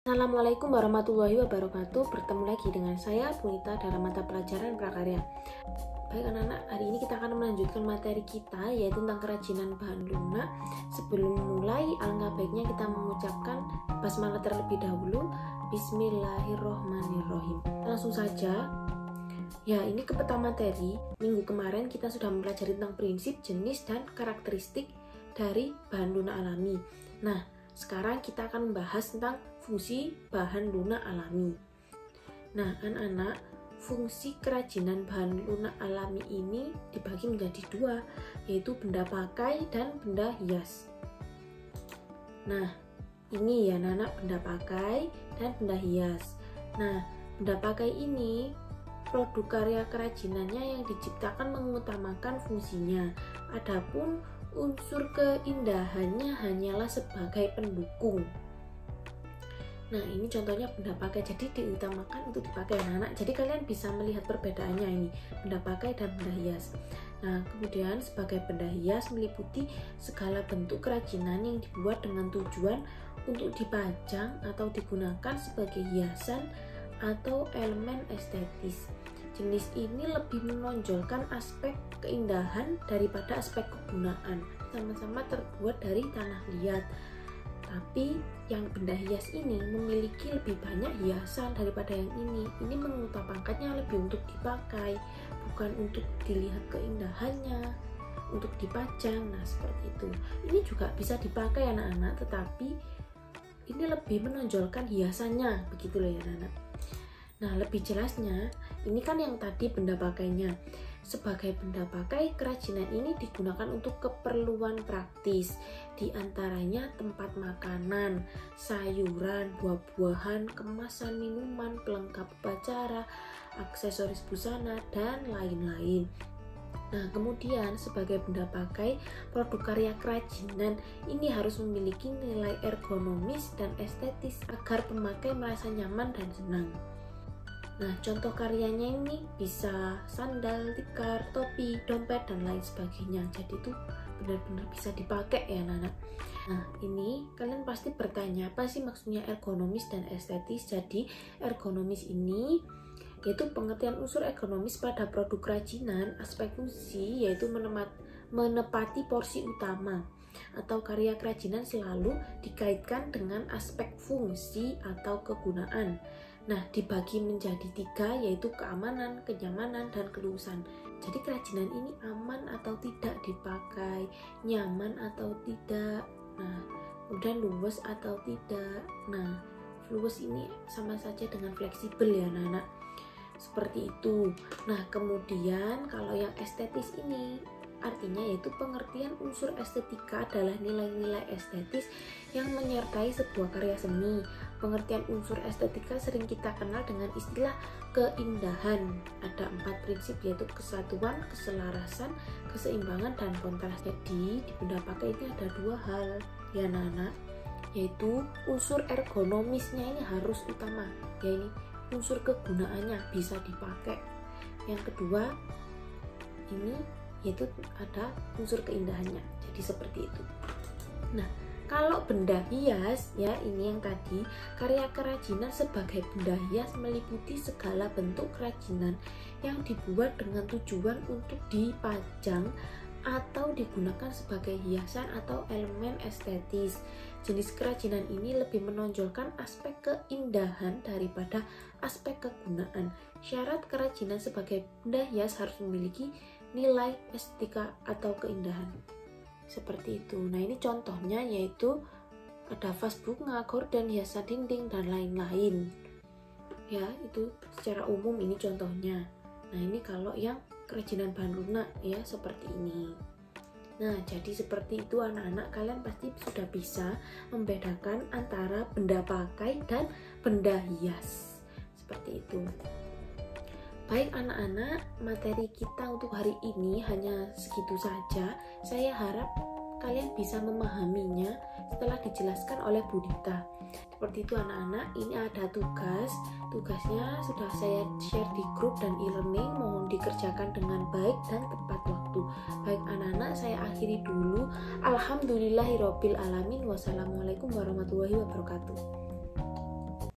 Assalamualaikum warahmatullahi wabarakatuh. Bertemu lagi dengan saya Punita dalam mata pelajaran prakarya. Baik anak-anak, hari ini kita akan melanjutkan materi kita, yaitu tentang kerajinan bahan lunak. Sebelum mulai, alangkah baiknya kita mengucapkan basmalah terlebih dahulu. Bismillahirrohmanirrohim. Langsung saja. Ya, ini ke peta materi. Minggu kemarin kita sudah mempelajari tentang prinsip, jenis, dan karakteristik dari bahan lunak alami. Nah, sekarang kita akan membahas tentang fungsi bahan lunak alami. Nah, anak-anak, fungsi kerajinan bahan lunak alami ini dibagi menjadi dua, yaitu benda pakai dan benda hias. Nah, ini ya anak-anak, benda pakai dan benda hias. Nah, benda pakai ini produk karya kerajinannya yang diciptakan mengutamakan fungsinya. Adapun unsur keindahannya hanyalah sebagai pendukung. Nah, ini contohnya benda pakai, jadi diutamakan untuk dipakai anak-anak. Jadi kalian bisa melihat perbedaannya ini, benda pakai dan benda hias. Nah, kemudian sebagai benda hias meliputi segala bentuk kerajinan yang dibuat dengan tujuan untuk dipajang atau digunakan sebagai hiasan atau elemen estetis. Jenis ini lebih menonjolkan aspek keindahan daripada aspek kegunaan. Sama-sama terbuat dari tanah liat. Tapi yang benda hias ini memiliki lebih banyak hiasan daripada yang ini. Ini mengutamakannya lebih untuk dipakai, bukan untuk dilihat keindahannya, untuk dipajang. Nah, seperti itu. Ini juga bisa dipakai anak-anak, tetapi ini lebih menonjolkan hiasannya, begitu loh ya anak-anak. Nah, lebih jelasnya, ini kan yang tadi benda pakainya. Sebagai benda pakai, kerajinan ini digunakan untuk keperluan praktis, diantaranya tempat makanan, sayuran, buah-buahan, kemasan minuman, pelengkap upacara, aksesoris busana, dan lain-lain. Nah, kemudian sebagai benda pakai, produk karya kerajinan ini harus memiliki nilai ergonomis dan estetis agar pemakai merasa nyaman dan senang. Nah, contoh karyanya ini bisa sandal, tikar, topi, dompet, dan lain sebagainya. Jadi itu benar-benar bisa dipakai ya anak-anak. Nah, ini kalian pasti bertanya, apa sih maksudnya ergonomis dan estetis? Jadi ergonomis ini yaitu pengertian unsur ergonomis pada produk kerajinan, aspek fungsi yaitu menepati porsi utama atau karya kerajinan selalu dikaitkan dengan aspek fungsi atau kegunaan. Nah, dibagi menjadi tiga, yaitu keamanan, kenyamanan, dan keluasan. Jadi kerajinan ini aman atau tidak dipakai, nyaman atau tidak, nah, kemudian luwes atau tidak. Nah, luwes ini sama saja dengan fleksibel ya anak-anak. Seperti itu. Nah, kemudian kalau yang estetis ini artinya yaitu pengertian unsur estetika adalah nilai-nilai estetis yang menyertai sebuah karya seni. Pengertian unsur estetika sering kita kenal dengan istilah keindahan. Ada 4 prinsip, yaitu kesatuan, keselarasan, keseimbangan, dan kontras. Jadi di benda pakai ini ada 2 hal ya anak-anak, yaitu unsur ergonomisnya ini harus utama, ya ini unsur kegunaannya bisa dipakai. Yang kedua ini yaitu ada unsur keindahannya, jadi seperti itu. Nah, kalau benda hias ya ini yang tadi, karya kerajinan sebagai benda hias meliputi segala bentuk kerajinan yang dibuat dengan tujuan untuk dipajang atau digunakan sebagai hiasan atau elemen estetis. Jenis kerajinan ini lebih menonjolkan aspek keindahan daripada aspek kegunaan. Syarat kerajinan sebagai benda hias harus memiliki nilai estetika atau keindahan. Seperti itu. Nah, ini contohnya yaitu ada vas bunga, gorden, hiasan dinding, dan lain-lain. Ya, itu secara umum ini contohnya. Nah, ini kalau yang kerajinan bahan lunak ya seperti ini. Nah, jadi seperti itu anak-anak, kalian pasti sudah bisa membedakan antara benda pakai dan benda hias. Seperti itu. Baik anak-anak, materi kita untuk hari ini hanya segitu saja. Saya harap kalian bisa memahaminya setelah dijelaskan oleh Bu Dita. Seperti itu anak-anak, ini ada tugasnya sudah saya share di grup dan e-learning, mohon dikerjakan dengan baik dan tepat waktu. Baik anak-anak, saya akhiri dulu. Alhamdulillahirobbil alamin. Wassalamualaikum warahmatullahi wabarakatuh.